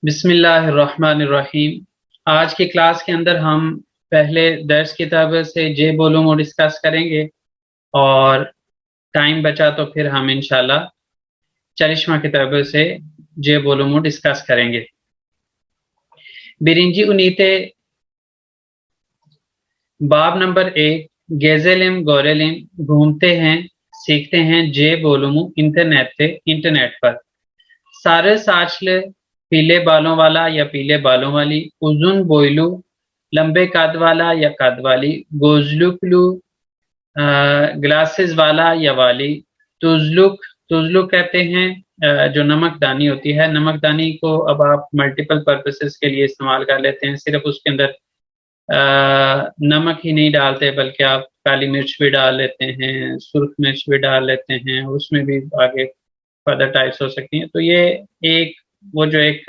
बिस्मिल्लाहिर्रहमानिर्रहीम। आज की क्लास के अंदर हम पहले दर्स किताब से जे बोलूम डिस्कस करेंगे और टाइम बचा तो फिर हम इंशाल्लाह चरिश्मा किताब से जे बोलूम डिस्कस करेंगे। बिरिंजी उनीते बाब नंबर 1 गेजेलिम गोरेलिम घूमते हैं सीखते हैं जे बोलूम इंटरनेट पर सारे साचले पीले बालों वाला या पीले बालों वाली उजुन बोइलू लंबे कद वाला या कद वाली गोजलुकलू ग्लासेस वाला या वाली तुजलुक तुजलुक कहते हैं जो नमकदानी होती है। नमकदानी को अब आप मल्टीपल पर्पसेस के लिए इस्तेमाल कर लेते हैं, सिर्फ उसके अंदर नमक ही नहीं डालते बल्कि आप काली मिर्च भी डाल लेते हैं, सुर्ख मिर्च भी डाल लेते हैं, उसमें भी आगे फर्दर टाइप्स हो सकती हैं। तो ये एक वो जो एक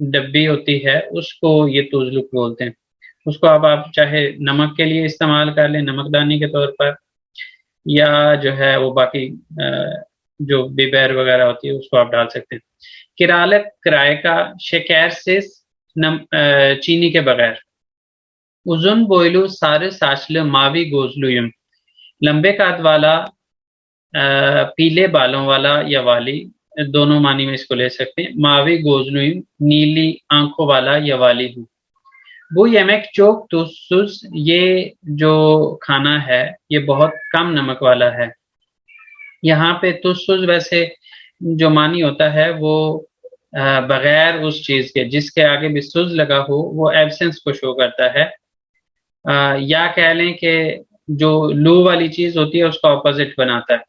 डब्बी होती है उसको ये तुजलुक बोलते हैं। उसको अब आप चाहे नमक के लिए इस्तेमाल कर लें, नमकदानी के तौर पर, या जो है वो बाकी जो बिबर वगैरह होती है उसको आप डाल सकते हैं। किरालक किराए का शक्कर से चीनी के बगैर उजुन बोइलू सारे साचल मावी गोजलुयम लंबे कद वाला पीले बालों वाला या वाली, दोनों मानी में इसको ले सकते हैं। मावी गोजलुयम नीली आंखों वाला या वाली हूँ। वो यमक चोक तुसुस, ये जो खाना है ये बहुत कम नमक वाला है। यहाँ पे तुसुस वैसे जो मानी होता है वो बगैर उस चीज के जिसके आगे भी सुज लगा हो, वो एब्सेंस को शो करता है। या कह लें कि जो लू वाली चीज होती है उसका ऑपोजिट बनाता है,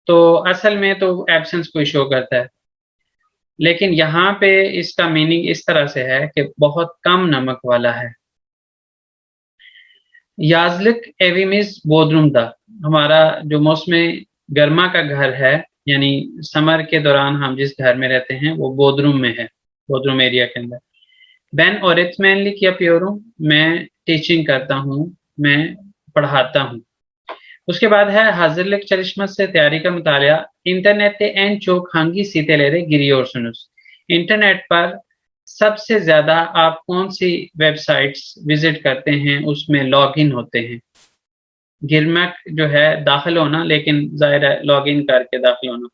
तो असल में तो एब्सेंस को शो करता है। लेकिन यहाँ पे इसका मीनिंग इस तरह से है कि बहुत कम नमक वाला है। याजलिक एविमिस बोदरूम दा, हमारा जो मौसम गर्मा का घर है, यानी समर के दौरान हम जिस घर में रहते हैं वो बोदरूम में है, बोदरूम एरिया के अंदर। बैन और मैनली किया प्योरूम, मैं टीचिंग करता हूँ, मैं पढ़ाता हूँ। उसके बाद है हाजिर चरिश्मत से तैयारी का मुतालिया। इंटरनेट एन चोक हांगी सीते ले रहे गिरी और सुनुस, इंटरनेट पर सबसे ज्यादा आप कौन सी वेबसाइट्स विजिट करते हैं उसमें लॉग इन होते हैं। गिरमक जो है दाखिल होना, लेकिन जाहिर है लॉग इन करके दाखिल होना।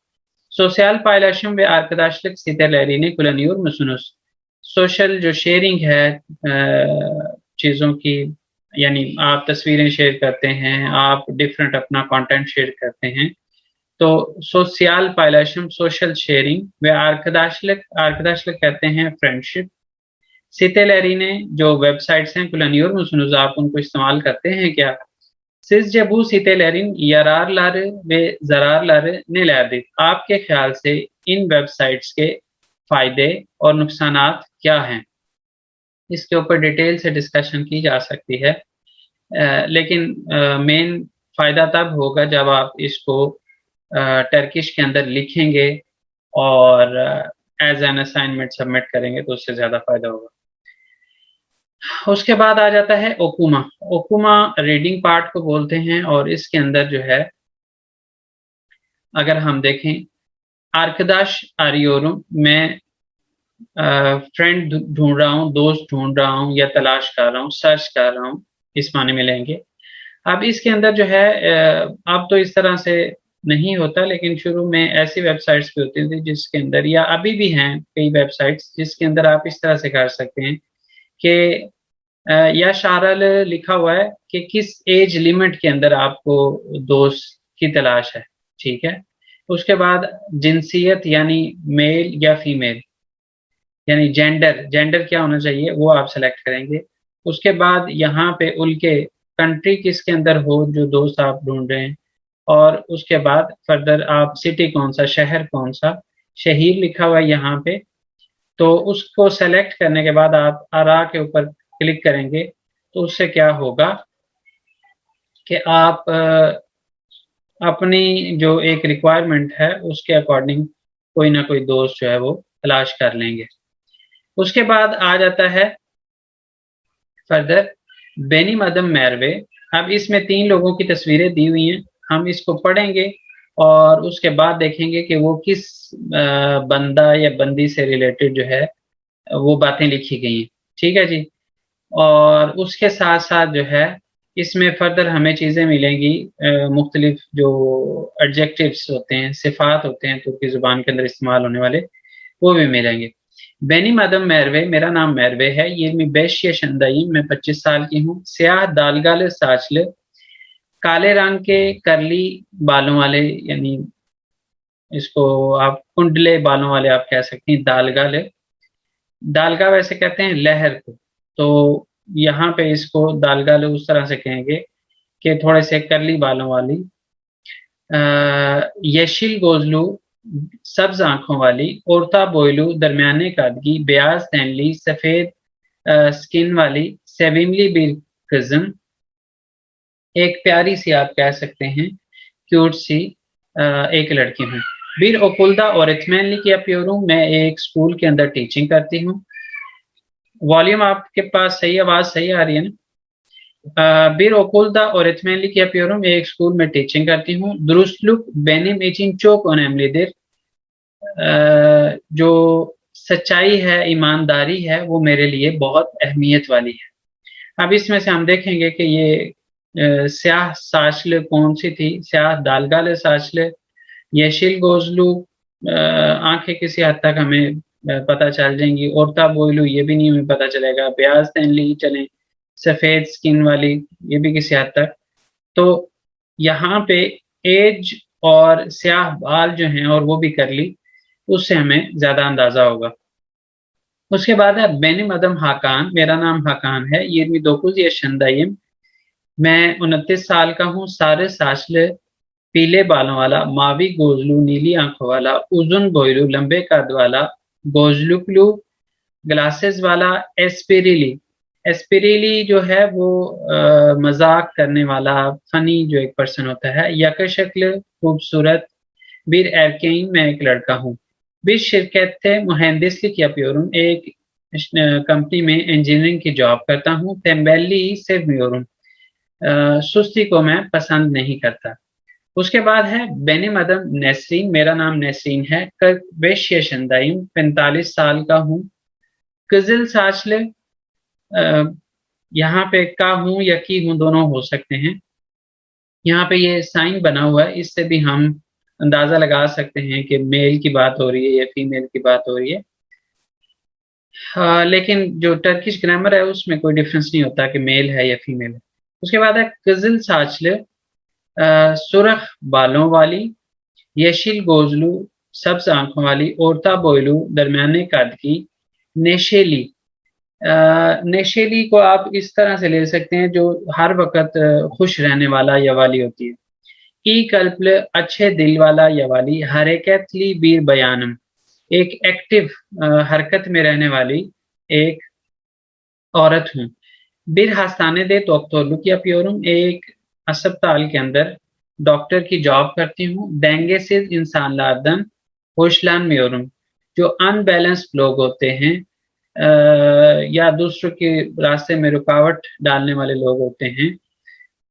सोशल पायलशम व आर्कदाशलिक सीते लहरी ने कुलनियूर मुसनुस, सोशल जो शेयरिंग है चीज़ों की, यानी आप तस्वीरें शेयर करते हैं, आप डिफरेंट अपना कंटेंट शेयर करते हैं, तो सोशल पायलशम सोशल शेयरिंग व आर्कदाशलिक कहते हैं फ्रेंडशिप। सीते लहरी ने जो वेबसाइट्स हैं कुलनियूर मुसनुस, आप उनको इस्तेमाल करते हैं क्या। सिस जबू सीते लहरिन यरार लार वे जरार लार ने लादे, आपके ख्याल से इन वेबसाइट्स के फायदे और नुकसानात क्या हैं। इसके ऊपर डिटेल से डिस्कशन की जा सकती है, लेकिन मेन फायदा तब होगा जब आप इसको टर्किश के अंदर लिखेंगे और एज एन असाइनमेंट सबमिट करेंगे तो उससे ज्यादा फायदा होगा। उसके बाद आ जाता है ओकुमा। ओकुमा रीडिंग पार्ट को बोलते हैं और इसके अंदर जो है अगर हम देखें आर्कदाश आरियोरुम, मैं फ्रेंड ढूंढ रहा हूँ, दोस्त ढूंढ रहा हूँ या तलाश कर रहा हूँ, सर्च कर रहा हूँ, इस माने में लेंगे। अब इसके अंदर जो है अब तो इस तरह से नहीं होता, लेकिन शुरू में ऐसी वेबसाइट्स भी होती थी जिसके अंदर, या अभी भी हैं कई वेबसाइट्स जिसके अंदर आप इस तरह से कर सकते हैं कि या शारल लिखा हुआ है कि किस एज लिमिट के अंदर आपको दोस्त की तलाश है, ठीक है। उसके बाद जिनसियत यानी मेल या फीमेल, यानी जेंडर, जेंडर क्या होना चाहिए वो आप सेलेक्ट करेंगे। उसके बाद यहाँ पे उनके कंट्री किसके अंदर हो जो दोस्त आप ढूंढ रहे हैं, और उसके बाद फर्दर आप सिटी कौन सा, शहर कौन सा, शहीर लिखा हुआ है यहाँ पे, तो उसको सेलेक्ट करने के बाद आप आरा के ऊपर क्लिक करेंगे तो उससे क्या होगा कि आप अपनी जो एक रिक्वायरमेंट है उसके अकॉर्डिंग कोई ना कोई दोस्त जो है वो तलाश कर लेंगे। उसके बाद आ जाता है फर्दर बेनी मदम मैरवे। अब इसमें 3 लोगों की तस्वीरें दी हुई हैं, हम इसको पढ़ेंगे और उसके बाद देखेंगे कि वो किस बंदा या बंदी से रिलेटेड जो है वो बातें लिखी गई हैं। ठीक है जी। और उसके साथ साथ जो है इसमें फर्दर हमें चीज़ें मिलेंगी, मुख्तलिफ जो एडजेक्टिव्स होते हैं, सिफात होते हैं तुर्की ज़ुबान के अंदर इस्तेमाल होने वाले, वो भी मिलेंगे। बेनिम अदम मेरवे, मेरा नाम मेरवे है। ये मी 5 yaşındayım, मैं 25 साल की हूँ। स्याह दालगाले साचले, काले रंग के करली बालों वाले, यानी इसको आप कुंडले बालों वाले आप कह सकते हैं। दालगाले, दालगा वैसे कहते हैं लहर को, तो यहाँ पे इसको दालगाले उस तरह से कहेंगे कि थोड़े से करली बालों वाली। येशिल गोजलू, सब्ज आंखों वाली। ओरता बोयलू, दरमियाने कदगी। ब्याज तैनली, सफेद स्किन वाली। सेविमली बिर कज़न, एक प्यारी सी आप कह सकते हैं, क्यूट सी एक लड़की हूँ। बीर ओकुलदा और इत्मैनली की अप्योरू, मैं एक स्कूल के अंदर टीचिंग करती हूँ। वॉल्यूम आपके पास सही, आवाज सही आ रही है ना? बीर ओकुलदा और इत्मैनली की अप्योरू, मैं एक स्कूल में टीचिंग करती हूँ। दुरुस्तलुक बेनिम इचिन चोक ओनेमलीदिर, जो सच्चाई है, ईमानदारी है, वो मेरे लिए बहुत अहमियत वाली है। अब इसमें से हम देखेंगे कि ये स्याह साचले कौन सी थी। स्याह दालगाले साचले, येशिल गोजलू, आंखें किसी हद तक हमें पता चल जाएंगी। ओरता बोइलू, ये भी नहीं हमें पता चलेगा। ब्याज तैनली चलें, सफेद स्किन वाली, ये भी किसी हद तक। तो यहाँ पे एज और स्याह बाल जो हैं और वो भी कर ली, उससे हमें ज्यादा अंदाजा होगा। उसके बाद है बेनिम अदम हाकान, मेरा नाम हाकान है। ये 29 yaşındayım, मैं 29 साल का हूँ। सारे साचले, पीले बालों वाला। मावी गोजलू, नीली आंखों वाला। उजुन बोयलू, लंबे कद वाला। गोजलुकलू, ग्लासेस वाला। एस्पिरिली, एस्पिरिली जो है वो मजाक करने वाला, फनी जो एक पर्सन होता है। यकशक्ल, खूबसूरत। Bir erkeğim, मैं एक लड़का हूँ। Bir şirkette mühendislik yapıyorum, एक कंपनी में इंजीनियरिंग की जॉब करता हूँ। tembelliği sevmiyorum, सुस्ती को मैं पसंद नहीं करता। उसके बाद है बेनिम अदम नेसरीन, मेरा नाम नेसरीन है। 45 yaşındayım, 45 साल का हूँ। कजिल साचले, यहाँ पे का हूँ या की हूँ दोनों हो सकते हैं। यहाँ पे ये साइन बना हुआ है, इससे भी हम अंदाजा लगा सकते हैं कि मेल की बात हो रही है या फीमेल की बात हो रही है। लेकिन जो टर्किश ग्रामर है उसमें कोई डिफरेंस नहीं होता कि मेल है या फीमेल है। उसके बाद है कजिल साचले, सुरख बालों वाली। येशिल गोजलू, सब्ज आंखों वाली। ओरता बोयलू, दरमियाने कद की। नेशेली, नेशेली को आप इस तरह से ले सकते हैं जो हर वक्त खुश रहने वाला या वाली होती है। ई कल्प, अच्छे दिल वाला या वाली। हरेकतली बीर बयानम, एक एक्टिव हरकत में रहने वाली एक औरत हूँ। बिर हस्ताने दे तोक्तोलू की अप्योरुम, एक अस्पताल के अंदर डॉक्टर की जॉब करती हूँ। डेंगे से इंसान लादन, होशलान म्योरुम, जो अनबैलेंस्ड लोग होते हैं या दूसरों के रास्ते में रुकावट डालने वाले लोग होते हैं,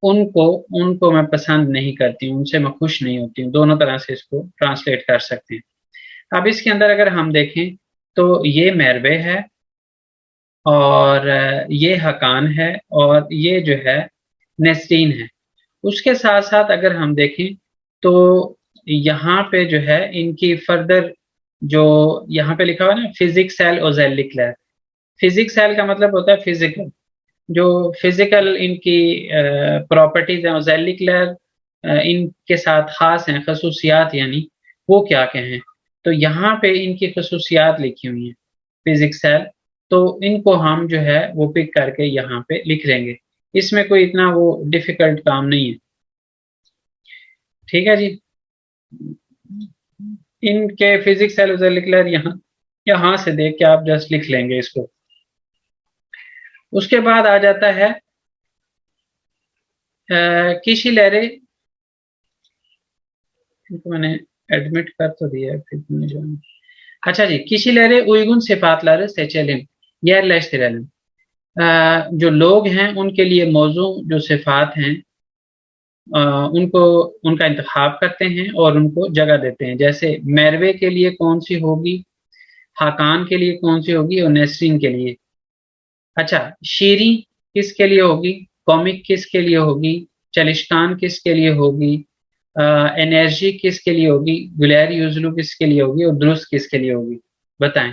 उनको उनको मैं पसंद नहीं करती हूँ, उनसे मैं खुश नहीं होती हूँ। दोनों तरह से इसको ट्रांसलेट कर सकते हैं। अब इसके अंदर अगर हम देखें तो ये मेरवे है और ये हकान है और ये जो है नेस्रीन है। उसके साथ साथ अगर हम देखें तो यहाँ पे जो है इनकी फर्दर जो यहाँ पे लिखा हुआ है ना, फिजिक्स सेल ओजेलिक्लर। फिजिक्स सेल का मतलब होता है फिजिकल, जो फिजिकल इनकी प्रॉपर्टीज हैं। ओजेलिक्लर इनके साथ खास हैं, खसूसियात, यानी वो क्या कहें। तो यहाँ पे इनकी खसूसियात लिखी हुई हैं फिजिक्स सेल, तो इनको हम जो है वो पिक करके यहाँ पे लिख लेंगे। इसमें कोई इतना वो डिफिकल्ट काम नहीं है। ठीक है जी। इनके फिजिक्स सेल यहाँ यहाँ से देख के आप जस्ट लिख लेंगे इसको। उसके बाद आ जाता है किशिलेरे, इनको मैंने एडमिट कर तो दिया है, फिर जो अच्छा जी। किशिलेरे उइगुन सिफातलारे सेचेलिन yerleştirelim, जो लोग हैं उनके लिए मौजू जो सिफात हैं उनको उनका इंतखाब करते हैं और उनको जगह देते हैं। जैसे मैरवे के लिए कौन सी होगी, हाकान के लिए कौन सी होगी और नेस्रीन के लिए। अच्छा, शीरी किसके लिए होगी, कॉमिक किसके लिए होगी, चलिश्तान किसके लिए होगी, एनर्जी किसके लिए होगी, गुलैर युजलू किसके लिए होगी और दुरुस्त किसके लिए होगी, बताएं।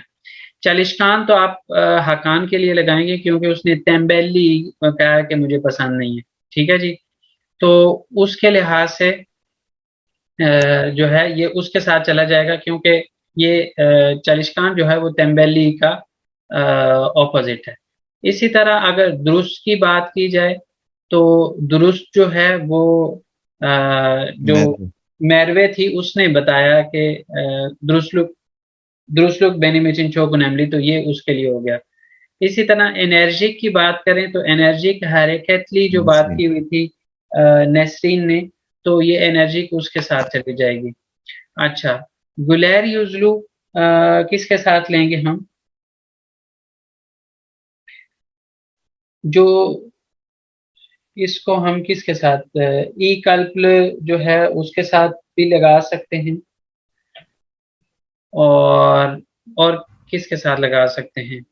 चालिश्तान तो आप हकान के लिए लगाएंगे क्योंकि उसने तेम्बेली कहा कि मुझे पसंद नहीं है, ठीक है जी। तो उसके लिहाज से जो है ये उसके साथ चला जाएगा क्योंकि ये चालिश्तान जो है वो तेम्बेली का ऑपोजिट है। इसी तरह अगर दुरुस्त की बात की जाए तो दुरुस्त जो है वो जो मैं तो मैरवे थी उसने बताया कि दुरुस्लुक बेनिमिचिन चोकुनेमली, तो ये उसके लिए हो गया। इसी तरह एनर्जिक की बात करें तो एनर्जिक हरकतली जो बात नसरीन। की हुई थी नेस्रीन ने, तो ये एनर्जिक उसके साथ चली जाएगी। अच्छा, गुलैर युजलू किसके साथ लेंगे हम, जो इसको हम किसके साथ ई कल्पल जो है उसके साथ भी लगा सकते हैं, और किसके साथ लगा सकते हैं।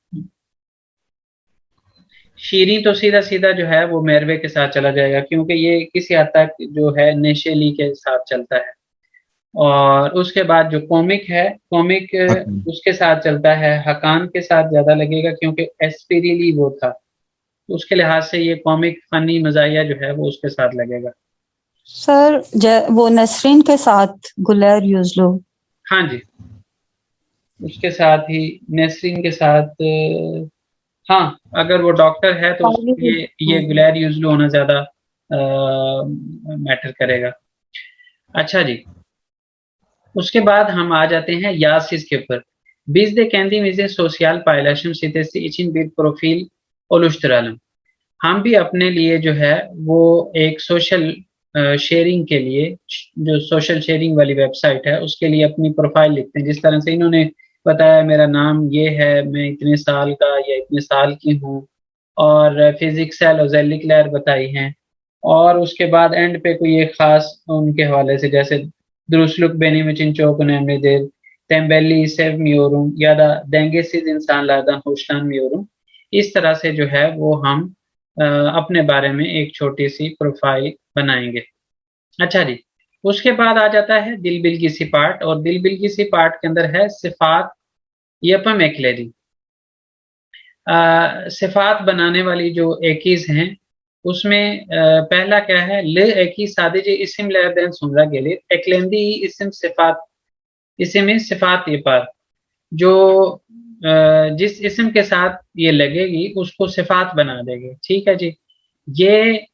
शीरीं तो सीधा सीधा जो है वो मैरवे के साथ चला जाएगा क्योंकि ये किसी हद तक जो है नेशेली के साथ चलता है। और उसके बाद जो कॉमिक है, कॉमिक हकम। उसके साथ चलता है, हकान के साथ ज्यादा लगेगा क्योंकि एस्पिरिली वो था, तो उसके लिहाज से ये कॉमिक फनी मजाया जो है वो उसके साथ लगेगा। सर वो नसरीन के साथ गुलैर यूज़ लो। हाँ जी, उसके साथ ही नेसरीन के साथ हाँ, अगर वो डॉक्टर है तो उसके लिए ये गुलैर यूजलू होना ज्यादा मैटर करेगा। अच्छा जी, उसके बाद हम आ जाते हैं यासिस के ऊपर। Biz de kendimizi sosyal paylaşım sitesi için bir profil oluşturalım। हम भी अपने लिए जो है वो एक सोशल शेयरिंग के लिए, जो सोशल शेयरिंग वाली वेबसाइट है उसके लिए अपनी प्रोफाइल लिखते हैं। जिस तरह से इन्होंने बताया मेरा नाम ये है, मैं इतने साल का या इतने साल की हूँ, और फिजिक्स सेल और जेलिक्लैर बताई हैं, और उसके बाद एंड पे कोई एक खास उनके हवाले से जैसे दुरुस्लुक बेनिमिचिन चोकुनेमिदिर टेम्बेली सेव मियोरुम या दा देंगेसिस इंसान लादा होशलान मियोरुम। इस तरह से जो है वो हम अपने बारे में एक छोटी सी प्रोफाइल बनाएंगे। अच्छा जी, उसके बाद आ जाता है दिल बिल की सिपाट, और दिल बिल की सिपाट के अंदर है सिफात यपम एक्लेरी। सिफात बनाने वाली जो एकीज हैं उसमें पहला क्या है, ले एकी सादिज इसिम लेरदेन सुमरा गेले एक्लेंदी इसिम सिफात, इसिम सिफात ये पार, जो जिस इस्म के साथ ये लगेगी उसको सिफात बना देंगे, ठीक है जी। ये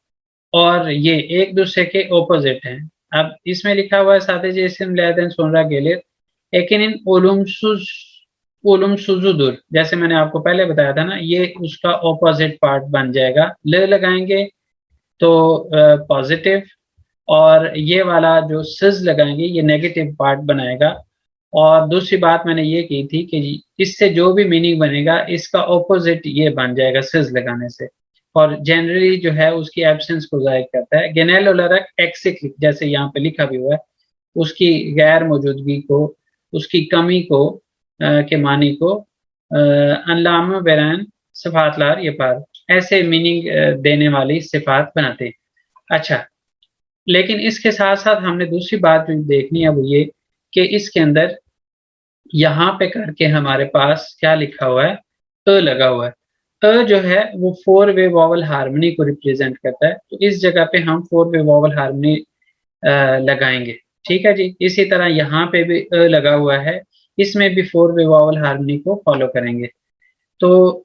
और ये एक दूसरे के ऑपोजिट हैं। अब इसमें लिखा हुआ है सादे इस्म लेदन सोनरा गेलिर, लेकिन इन ओलुम सुजुदुर, जैसे मैंने आपको पहले बताया था ना, ये उसका ऑपोजिट पार्ट बन जाएगा। ले लगाएंगे तो पॉजिटिव, और ये वाला जो सिज लगाएंगे ये नेगेटिव पार्ट बनाएगा। और दूसरी बात मैंने ये की थी कि इससे जो भी मीनिंग बनेगा इसका ऑपोजिट ये बन जाएगा सिज लगाने से, और जनरली जो है उसकी एब्सेंस को जाहिर करता है। गेनेलोलरक एक्सिक जैसे यहाँ पे लिखा भी हुआ है, उसकी गैर मौजूदगी को, उसकी कमी को के मानी को अनलाम बैरान सिफातलार ये पार, ऐसे मीनिंग देने वाली सिफात बनाते हैं। अच्छा, लेकिन इसके साथ साथ हमने दूसरी बात जो देखनी है वो ये कि इसके अंदर यहाँ पे करके हमारे पास क्या लिखा हुआ है, लगा हुआ है। जो है वो फोर वे वॉवल हार्मनी को रिप्रेजेंट करता है, तो इस जगह पे हम फोर वे वॉवल हार्मनी लगाएंगे, ठीक है जी। इसी तरह यहाँ पे भी लगा हुआ है, इसमें भी फोर वे वॉवल हार्मनी को फॉलो करेंगे। तो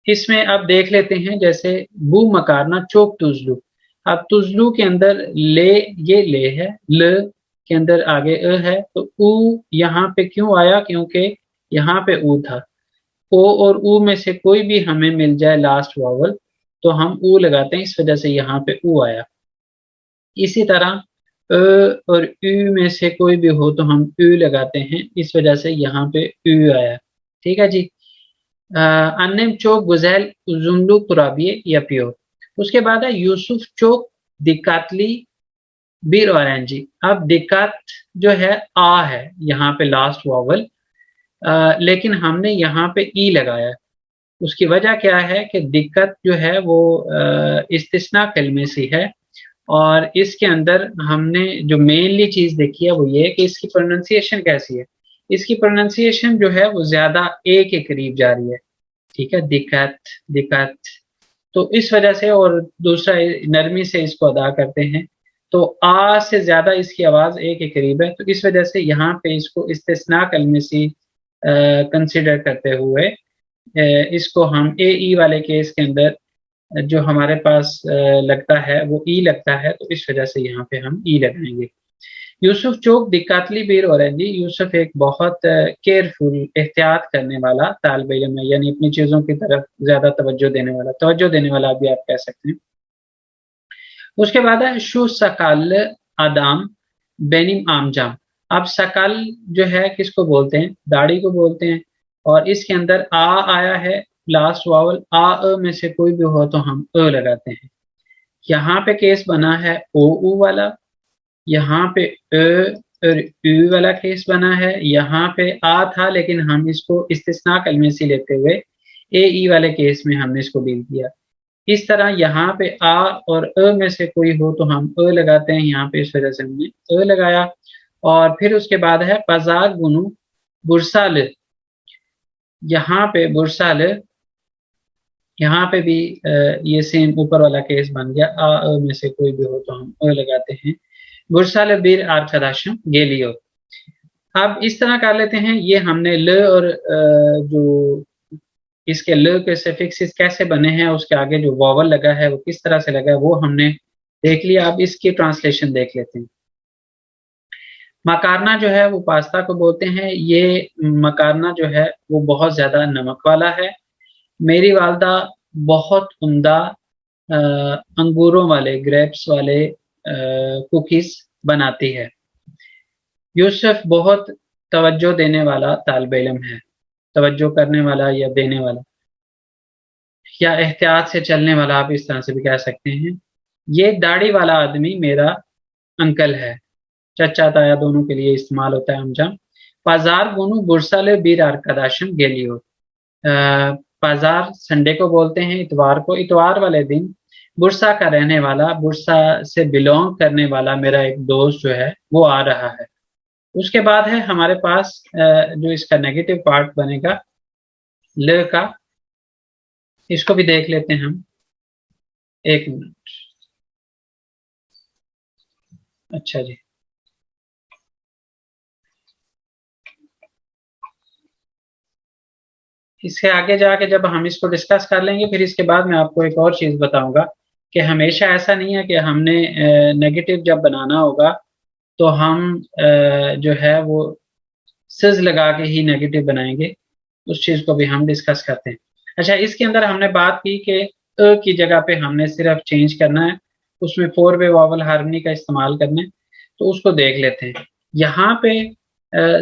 इसमें अब देख लेते हैं, जैसे बू मकारना चोक तुजलू। अब तुजलू के अंदर ले, ये ले है, ल के अंदर आगे है, तो ऊ यहाँ पे क्यों आया, क्योंकि यहाँ पे ऊ था। ओ और ऊ में से कोई भी हमें मिल जाए लास्ट वॉवल तो हम ऊ लगाते हैं, इस वजह से यहाँ पे ऊ आया। इसी तरह और यू में से कोई भी हो तो हम यू लगाते हैं, इस वजह से यहाँ पे यू आया, ठीक है जी। अन्यम चोक गुजैल जुमलू कुराबिये या पियो। उसके बाद है यूसुफ चोक दिकातली बीर और एन जी। अब दिक्कत जो है आ है यहाँ पे लास्ट वॉवल, लेकिन हमने यहाँ पे ई लगाया है। उसकी वजह क्या है कि दिक्कत जो है वो इस्तिस्ना कलमे से है, और इसके अंदर हमने जो मेनली चीज देखी है वो ये है कि इसकी प्रोनाउंसिएशन कैसी है। इसकी प्रोनाउंसिएशन जो है वो ज्यादा ए के करीब जा रही है, ठीक है, दिक्कत दिक्कत। तो इस वजह से, और दूसरा नरमी से इसको अदा करते हैं, तो आ से ज्यादा इसकी आवाज ए के करीब है, तो इस वजह से यहाँ पे इसको इस्तिस्ना कलमे सी कंसिडर करते हुए इसको हम ए ई वाले केस के अंदर जो हमारे पास लगता है वो ई लगता है, तो इस वजह से यहाँ पे हम ई लगाएंगे। यूसुफ चौक दिक्कातली बीर औरंजी। यूसुफ एक बहुत केयरफुल, एहतियात करने वाला तालिब इल्म है, यानी अपनी चीजों की तरफ ज्यादा तवज्जो देने वाला भी आप कह सकते हैं। उसके बाद है शु सकाल आदाम बेनिम आमजाम। अब सकल जो है किसको बोलते हैं, दाढ़ी को बोलते हैं, और इसके अंदर आ आया है लास्ट वावल, आ अ में से कोई भी हो तो हम अ लगाते हैं। यहाँ पे केस बना है ओ उ वाला, यहाँ पे और उ वाला केस बना है, यहाँ पे आ था लेकिन हम इसको इस्तिस्ना कलमे से लेते हुए ए ई वाले केस में हमने इसको डील किया। इस तरह यहाँ पे आ और अ में से कोई हो तो हम अ लगाते हैं, यहाँ पे इस वजह से हमने अ लगाया। और फिर उसके बाद है पजाक गुनु बुरसाल। यहाँ पे बुरसाल, यहाँ पे भी ये सेम ऊपर वाला केस बन गया, आ अ में से कोई भी हो तो हम अ लगाते हैं। बुरसाल बीर आर्थदाशम गेलियो। अब इस तरह कर लेते हैं, ये हमने ल और जो इसके ल के सफिक्सेस कैसे बने हैं, उसके आगे जो वॉवल लगा है वो किस तरह से लगा है, वो हमने देख लिया। अब इसकी ट्रांसलेशन देख लेते हैं। मकारना जो है वो पास्ता को बोलते हैं। ये मकारना जो है वो बहुत ज्यादा नमक वाला है। मेरी वालदा बहुत उम्दा अंगूरों वाले, ग्रेप्स वाले कुकीज बनाती है। यूसुफ बहुत तवज्जो देने वाला तालिब इल्म है। तवज्जो करने वाला या देने वाला या एहतियात से चलने वाला, आप इस तरह से भी कह सकते हैं। ये दाढ़ी वाला आदमी मेरा अंकल है। चचा ताया दोनों के लिए इस्तेमाल होता है अमजम। बाजार गुनु बुरसाले बीर आरकदाशम गेलियो। बाजार संडे को बोलते हैं, इतवार को, इतवार वाले दिन बुरसा का रहने वाला, बुरसा से बिलोंग करने वाला मेरा एक दोस्त जो है वो आ रहा है। उसके बाद है हमारे पास जो इसका नेगेटिव पार्ट बनेगा ल का, इसको भी देख लेते हैं हम। एक मिनट। अच्छा जी, इससे आगे जाके जब हम इसको डिस्कस कर लेंगे, फिर इसके बाद मैं आपको एक और चीज बताऊंगा कि हमेशा ऐसा नहीं है कि हमने नेगेटिव जब बनाना होगा तो हम जो है वो सिज लगा के ही नेगेटिव बनाएंगे। उस चीज को भी हम डिस्कस करते हैं। अच्छा, इसके अंदर हमने बात की कि अ की जगह पे हमने सिर्फ चेंज करना है, उसमें 4 वे वॉवल हार्मनी का इस्तेमाल करना है, तो उसको देख लेते हैं। यहाँ पे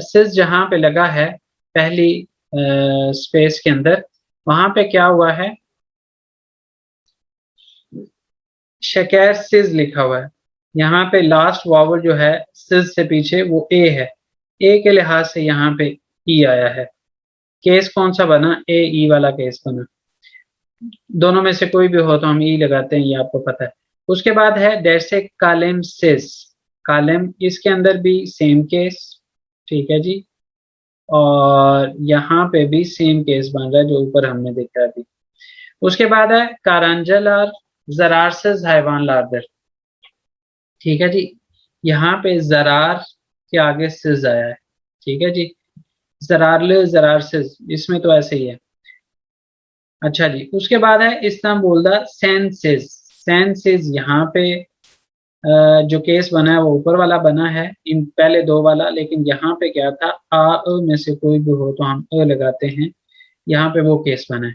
सिज जहाँ पे लगा है पहली स्पेस के अंदर, वहां पे क्या हुआ है, शकेर सिज लिखा हुआ है। यहाँ पे लास्ट वॉवल जो है सिज से पीछे वो ए है, ए के लिहाज से यहाँ पे ई आया है। केस कौन सा बना, ए ई वाला केस बना। दोनों में से कोई भी हो तो हम ई लगाते हैं, ये आपको पता है। उसके बाद है दैट्स ए कालेम सिस। कालेम, इसके अंदर भी सेम केस, ठीक है जी। और यहाँ पे भी सेम केस बन रहा है जो ऊपर हमने देखा अभी। उसके बाद है कारंजल और जरार से हैवान लादर, ठीक है जी। यहाँ पे जरार के आगे सिज आया है, ठीक है जी। जरार जरार सिज, इसमें तो ऐसे ही है। अच्छा जी, उसके बाद है इस्तांबुल द सेंसेस। सेंसेस यहाँ पे जो केस बना है वो ऊपर वाला बना है, इन पहले दो वाला, लेकिन यहाँ पे क्या था, आ अ में से कोई भी हो तो हम अ लगाते हैं, यहाँ पे वो केस बना है।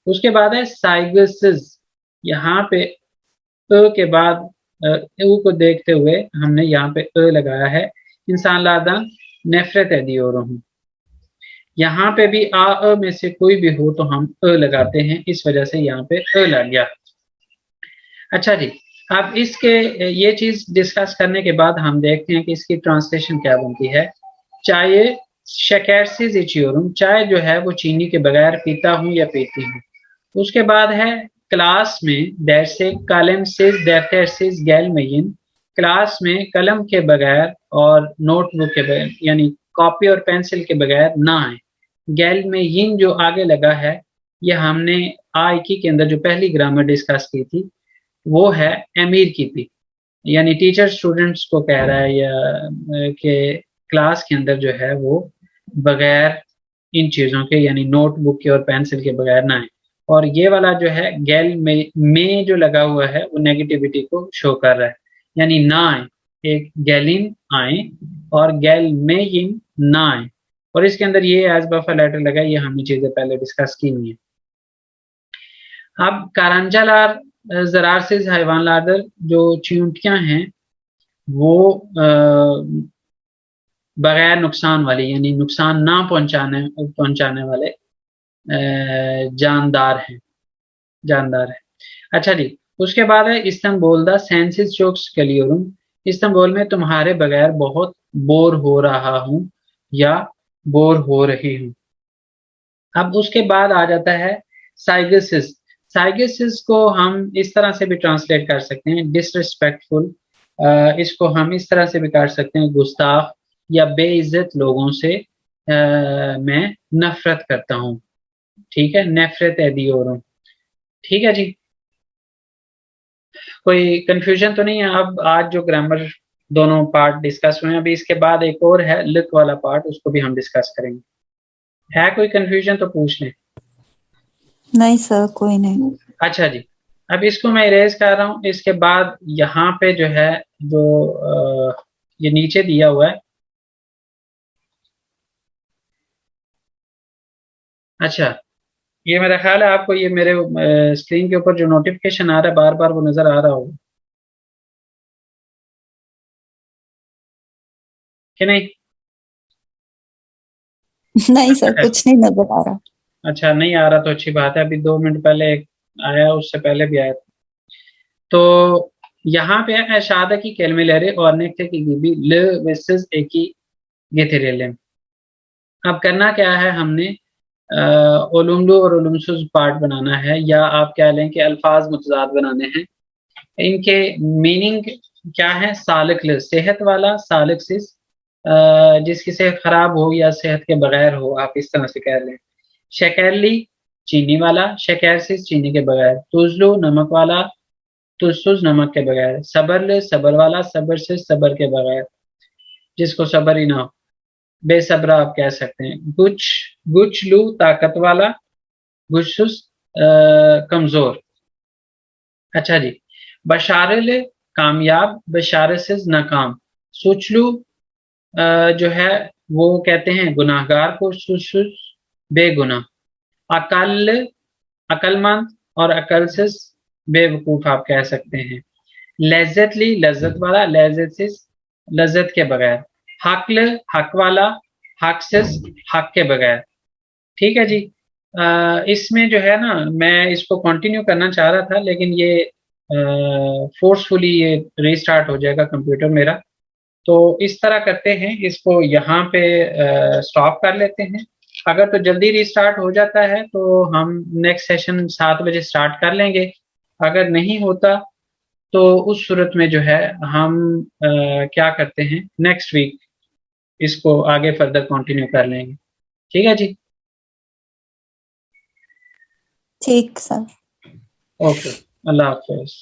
उसके बाद है साइगसिस। यहाँ पे अ के बाद ऊ को देखते हुए हमने यहाँ पे अ लगाया है। इंसान लादा नफरत है दियो रहूं, यहाँ पे भी आ अ में से कोई भी हो तो हम अ लगाते हैं, इस वजह से यहाँ पे अ लग गया। अच्छा जी, अब इसके ये चीज डिस्कस करने के बाद हम देखते हैं कि इसकी ट्रांसलेशन क्या बनती है। चाय शैकरसिस इचियोरुम, चाय जो है वो चीनी के बगैर पीता हूँ या पीती हूँ। उसके बाद है क्लास में दैसे कलम सिस दैफेसिस गैल मेइन, क्लास में कलम के बगैर और नोटबुक के बगैर यानी कॉपी और पेंसिल के बगैर ना आए। गैल में यिन जो आगे लगा है ये हमने आई की के अंदर जो पहली ग्रामर डिस्कस की थी वो है अमीर की पी, यानी टीचर स्टूडेंट्स को कह रहा है या कि क्लास के अंदर जो है वो बगैर इन चीजों के यानी नोटबुक के और पेंसिल के बगैर ना आए। और ये वाला जो है गैल में जो लगा हुआ है वो नेगेटिविटी को शो कर रहा है, यानी ना आए, एक गैलिन आए और गैल में इन ना आए। और इसके अंदर ये एज बफर लेटर लगा, ये हमने चीजें पहले डिस्कस की हुई है। अब कारंजालार जरार से हैवान लादर जो चींटियां हैं वो बगैर नुकसान वाली यानी नुकसान ना पहुंचाने वाले जानदार है। अच्छा जी, उसके बाद है इस्तांबुल दा सेंसिस जोक्स कलियोरुम, इस्तांबुल में तुम्हारे बगैर बहुत बोर हो रहा हूँ या बोर हो रही हूँ। अब उसके बाद आ जाता है साइगसिस। साइगसिस को हम इस तरह से भी ट्रांसलेट कर सकते हैं डिसरिस्पेक्टफुल, इसको हम इस तरह से भी कर सकते हैं गुस्ताख या बेइज्जत लोगों से मैं नफरत करता हूँ। ठीक है, नफरत एदियोरुम। ठीक है जी, कोई कंफ्यूजन तो नहीं है। अब आज जो ग्रामर दोनों पार्ट डिस्कस हुए हैं, अभी इसके बाद एक और है लिक वाला पार्ट, उसको भी हम डिस्कस करेंगे। है कोई कंफ्यूजन तो पूछ लें। नहीं सर, कोई नहीं। अच्छा जी, अब इसको मैं इरेज कर रहा हूँ। इसके बाद यहाँ पे जो है जो ये नीचे दिया हुआ है, अच्छा ये मेरा ख्याल है आपको ये मेरे स्क्रीन के ऊपर जो नोटिफिकेशन आ रहा है बार बार वो नजर आ रहा होगा कि नहीं? नहीं सर, कुछ नहीं नजर आ रहा। अच्छा नहीं आ रहा तो अच्छी बात है। अभी 2 मिनट पहले एक आया, उससे पहले भी आया था। तो यहाँ पे है शादा की केलमेलेरे और नेक्टे की गिबी ल विसेस एकी गेथेरेलेम। अब करना क्या है, हमने ओलुमलू और ओलुमसुस पार्ट बनाना है, या आप कह लें कि अल्फाज मुतजाद बनाने हैं। इनके मीनिंग क्या है? सालिक ल सेहत वाला, सालिक सिस जिसकी सेहत खराब हो या सेहत के बगैर हो, आप इस तरह से कह लें। शक्करली चीनी वाला, शक्करसिस चीनी के बगैर। तुजलू नमक वाला, तुजसुस नमक के बगैर। सबर सबर वाला, सबर से सबर के बगैर, जिसको सबर ही ना हो, बेसब्रा आप कह सकते हैं। गुच गुचलू ताकत वाला, गुचसुस कमजोर। अच्छा जी, बशारल कामयाब, बशारसिस नाकाम। सुचलू जो है वो कहते हैं गुनाहगार को, सुसुस बेगुनाह। अकल अकलमंद और अकलसिस बेवकूफ आप कह सकते हैं। लज्जतली लज्जत वाला, लज्जतिस लज्जत के बगैर। हकल हक वाला, हकसिस हक के बगैर। ठीक है जी। इसमें जो है ना, मैं इसको कंटिन्यू करना चाह रहा था लेकिन ये फोर्सफुली ये रीस्टार्ट हो जाएगा कंप्यूटर मेरा। तो इस तरह करते हैं, इसको यहाँ पे स्टॉप कर लेते हैं। अगर तो जल्दी रिस्टार्ट हो जाता है तो हम नेक्स्ट सेशन 7 बजे स्टार्ट कर लेंगे। अगर नहीं होता तो उस सूरत में जो है हम क्या करते हैं, नेक्स्ट वीक इसको आगे फर्दर कंटिन्यू कर लेंगे। ठीक है जी, ठीक सर। ओके, अल्लाह हाफिज।